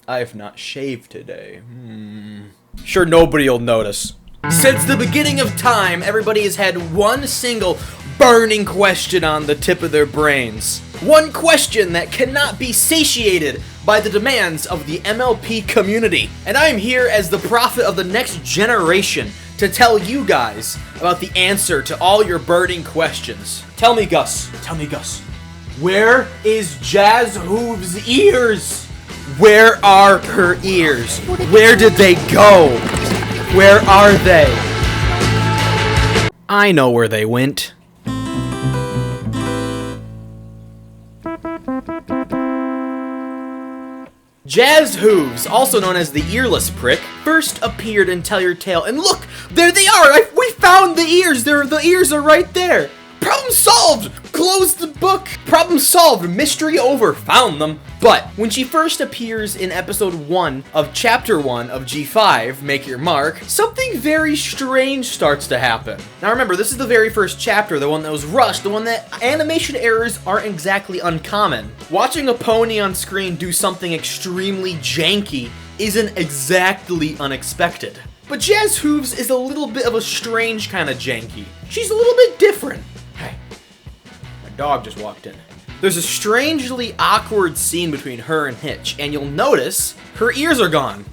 I've not shaved today. Sure, nobody'll notice. Since the beginning of time, everybody has had one single burning question on the tip of their brains. One question that cannot be satiated by the demands of the MLP community. And I am here as the prophet of the next generation to tell you guys about the answer to all your burning questions. Tell me, Gus. Where is Jazz Hooves' ears? Where are her ears? Where did they go? Where are they? I know where they went. Jazz Hooves, also known as the Earless Prick, first appeared in Tell Your Tale, and look, there they are! We found the ears! The ears are right there! Problem solved! Close the book! Problem solved! Mystery over! Found them! But when she first appears in episode 1 of chapter 1 of G5, Make Your Mark, something very strange starts to happen. Now remember, this is the very first chapter, the one that was rushed, the one that animation errors aren't exactly uncommon. Watching a pony on screen do something extremely janky isn't exactly unexpected. But Jazz Hooves is a little bit of a strange kind of janky. She's a little bit different. Hey, my dog just walked in. There's a strangely awkward scene between her and Hitch, and you'll notice her ears are gone.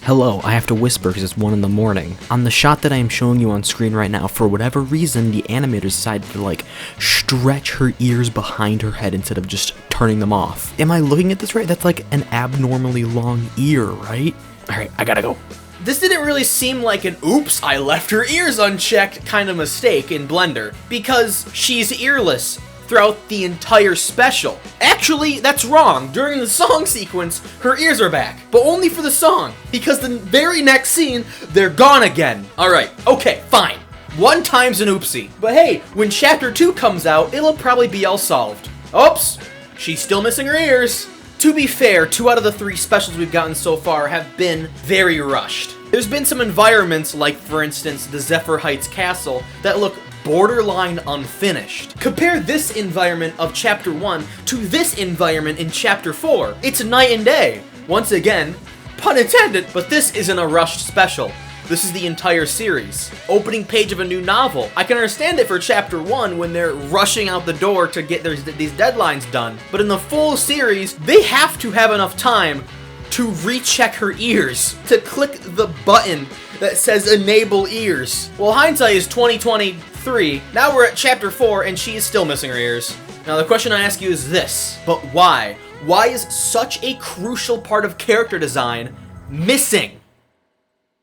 Hello, I have to whisper because it's 1 in the morning. On the shot that I am showing you on screen right now, for whatever reason, the animators decided to stretch her ears behind her head instead of just turning them off. Am I looking at this right? That's like an abnormally long ear, right? Alright, I gotta go. This didn't really seem like an oops, I left her ears unchecked kind of mistake in Blender, because she's earless throughout the entire special. Actually, that's wrong. During the song sequence, her ears are back, but only for the song, because the very next scene, they're gone again. Alright, okay, fine. One time's an oopsie. But hey, when chapter 2 comes out, it'll probably be all solved. Oops, she's still missing her ears. To be fair, 2 out of the 3 specials we've gotten so far have been very rushed. There's been some environments, like for instance, the Zephyr Heights Castle, that look borderline unfinished. Compare this environment of chapter 1 to this environment in chapter 4. It's night and day. Once again, pun intended, but this isn't a rushed special. This is the entire series. Opening page of a new novel. I can understand it for chapter 1 when they're rushing out the door to get these deadlines done, but in the full series, they have to have enough time to recheck her ears, to click the button that says enable ears. Well, hindsight is 2023. Now we're at chapter 4 and she is still missing her ears. Now the question I ask you is this, but why? Why is such a crucial part of character design missing?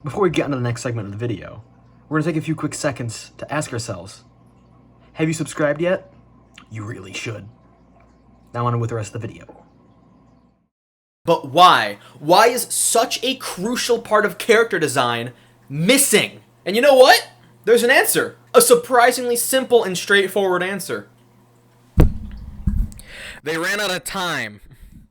Before we get into the next segment of the video, we're going to take a few quick seconds to ask ourselves, have you subscribed yet? You really should. Now on with the rest of the video. But why? Why is such a crucial part of character design missing? And you know what? There's an answer. A surprisingly simple and straightforward answer. They ran out of time.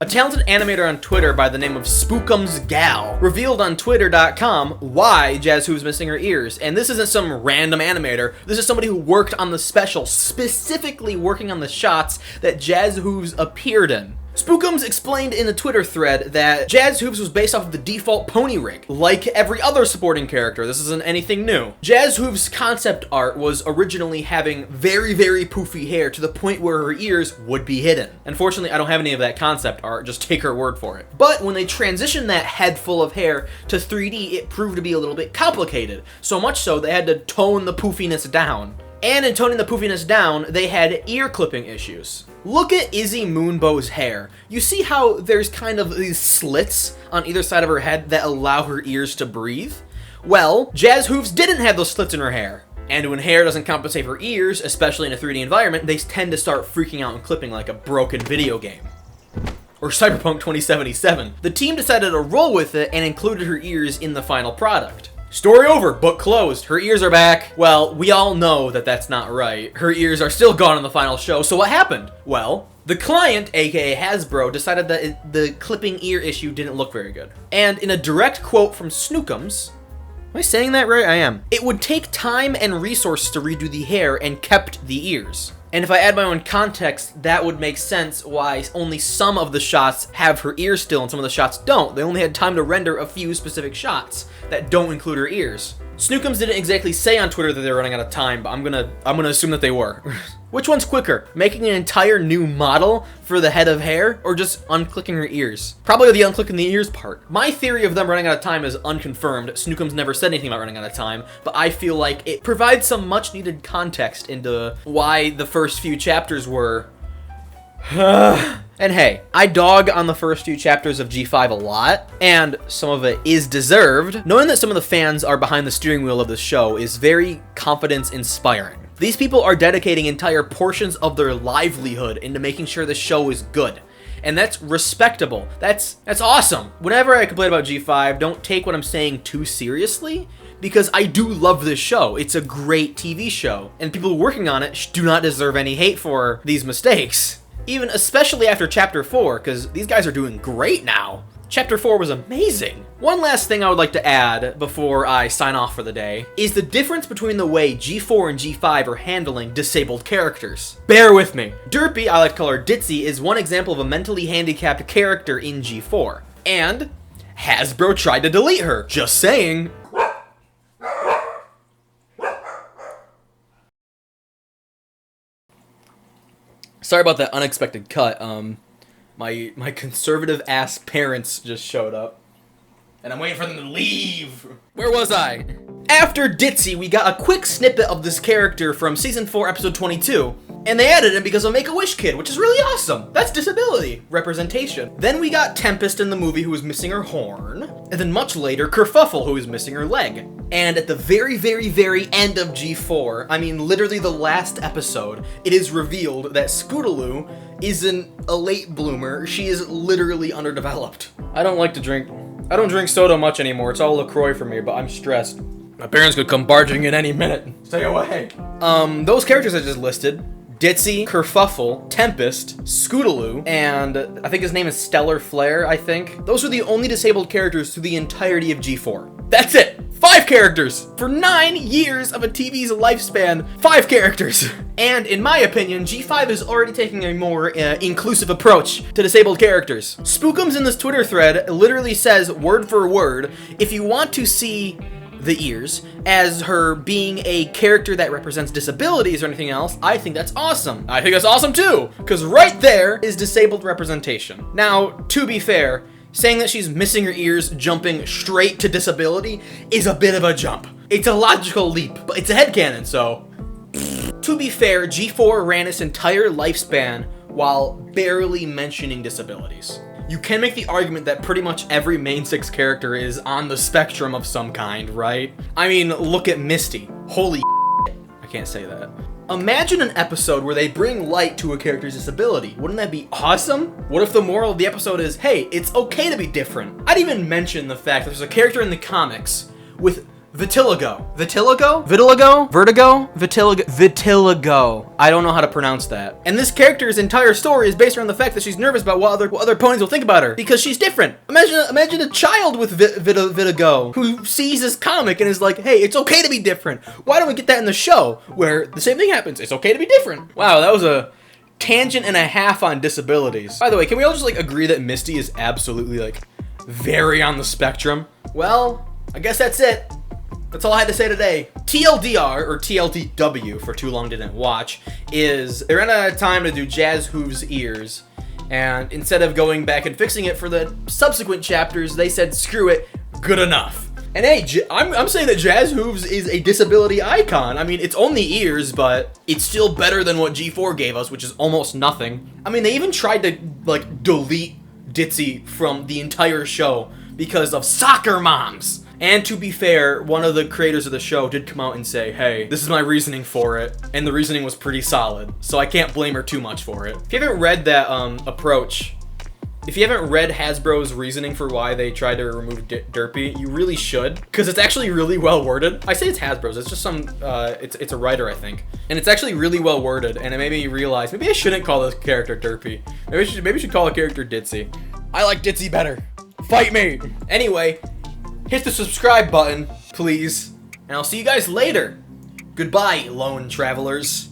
A talented animator on Twitter by the name of SpookumsGal revealed on Twitter.com why Jazz Hooves missing her ears. And this isn't some random animator. This is somebody who worked on the special, specifically working on the shots that Jazz Hooves appeared in. Spookums explained in a Twitter thread that Jazz Hooves was based off of the default pony rig, like every other supporting character. This isn't anything new. Jazz Hooves' concept art was originally having very, very poofy hair to the point where her ears would be hidden. Unfortunately, I don't have any of that concept art, just take her word for it. But when they transitioned that head full of hair to 3D, it proved to be a little bit complicated. So much so, they had to tone the poofiness down. And in toning the poofiness down, they had ear clipping issues. Look at Izzy Moonbow's hair. You see how there's kind of these slits on either side of her head that allow her ears to breathe? Well, Jazz Hooves didn't have those slits in her hair. And when hair doesn't compensate for ears, especially in a 3D environment, they tend to start freaking out and clipping like a broken video game. Or Cyberpunk 2077. The team decided to roll with it and included her ears in the final product. Story over, book closed, her ears are back. Well, we all know that that's not right. Her ears are still gone in the final show, so what happened? Well, the client, aka Hasbro, decided that the clipping ear issue didn't look very good. And in a direct quote from Snookums, am I saying that right? I am. It would take time and resources to redo the hair and kept the ears. And if I add my own context, that would make sense why only some of the shots have her ears still and some of the shots don't. They only had time to render a few specific shots that don't include her ears. Snookums didn't exactly say on Twitter that they were running out of time, but I'm gonna assume that they were. Which one's quicker? Making an entire new model for the head of hair, or just unclicking her ears? Probably the unclicking the ears part. My theory of them running out of time is unconfirmed. Snookums never said anything about running out of time, but I feel like it provides some much needed context into why the first few chapters were... And hey, I dog on the first few chapters of G5 a lot, and some of it is deserved. Knowing that some of the fans are behind the steering wheel of this show is very confidence-inspiring. These people are dedicating entire portions of their livelihood into making sure the show is good. And that's respectable. That's awesome. Whenever I complain about G5, don't take what I'm saying too seriously, because I do love this show. It's a great TV show, and people working on it do not deserve any hate for these mistakes. Even especially after Chapter 4, because these guys are doing great now. Chapter 4 was amazing. One last thing I would like to add before I sign off for the day is the difference between the way G4 and G5 are handling disabled characters. Bear with me. Derpy, I like to call her Ditzy, is one example of a mentally handicapped character in G4. And Hasbro tried to delete her. Just saying. Sorry about that unexpected cut. My conservative ass parents just showed up, and I'm waiting for them to leave. Where was I? After Ditzy, we got a quick snippet of this character from season 4, episode 22, and they added him because of Make-A-Wish Kid, which is really awesome. That's disability representation. Then we got Tempest in the movie, who was missing her horn, and then much later, Kerfuffle, who was missing her leg. And at the very, very, very end of G4, I mean literally the last episode, it is revealed that Scootaloo isn't a late bloomer. She is literally underdeveloped. I don't like to drink. I don't drink soda much anymore. It's all LaCroix for me, but I'm stressed. My parents could come barging in any minute. Stay away. Those characters I just listed, Ditzy, Kerfuffle, Tempest, Scootaloo, and I think his name is Stellar Flare, I think. Those are the only disabled characters through the entirety of G4. That's it! 5 characters! For 9 years of a TV's lifespan, 5 characters! And in my opinion, G5 is already taking a more inclusive approach to disabled characters. Spookums in this Twitter thread literally says, word for word, if you want to see the ears as her being a character that represents disabilities or anything else, I think that's awesome. I think that's awesome too, because right there is disabled representation. Now, to be fair, saying that she's missing her ears jumping straight to disability is a bit of a jump. It's a logical leap, but it's a headcanon, so... To be fair, G4 ran its entire lifespan while barely mentioning disabilities. You can make the argument that pretty much every main 6 character is on the spectrum of some kind, right? I mean, look at Misty. Holy shit. I can't say that. Imagine an episode where they bring light to a character's disability. Wouldn't that be awesome? What if the moral of the episode is, hey, it's okay to be different? I'd even mention the fact that there's a character in the comics with vitiligo. Vitiligo? Vitiligo? Vertigo? Vitiligo? Vitiligo. I don't know how to pronounce that. And this character's entire story is based around the fact that she's nervous about what other ponies will think about her because she's different. Imagine a child with vitiligo who sees this comic and is like, hey, it's okay to be different. Why don't we get that in the show where the same thing happens? It's okay to be different. Wow, that was a tangent and a half on disabilities. By the way, can we all just agree that Misty is absolutely very on the spectrum? Well, I guess that's it. That's all I had to say today. TLDR, or TLDW, for too long didn't watch, is they ran out of time to do Jazz Hooves' ears, and instead of going back and fixing it for the subsequent chapters, they said, screw it, good enough. And hey, I'm saying that Jazz Hooves is a disability icon. I mean, it's only ears, but it's still better than what G4 gave us, which is almost nothing. I mean, they even tried to, delete Ditzy from the entire show because of soccer moms. And to be fair, one of the creators of the show did come out and say, hey, this is my reasoning for it, and the reasoning was pretty solid, so I can't blame her too much for it. If you haven't read that approach, if you haven't read Hasbro's reasoning for why they tried to remove Derpy, you really should, because it's actually really well worded. I say it's Hasbro's, it's just some, it's a writer, I think. And it's actually really well worded, and it made me realize, maybe I shouldn't call this character Derpy. Maybe I should call the character Ditzy. I like Ditzy better. Fight me! Anyway, hit the subscribe button, please, and I'll see you guys later. Goodbye, lone travelers.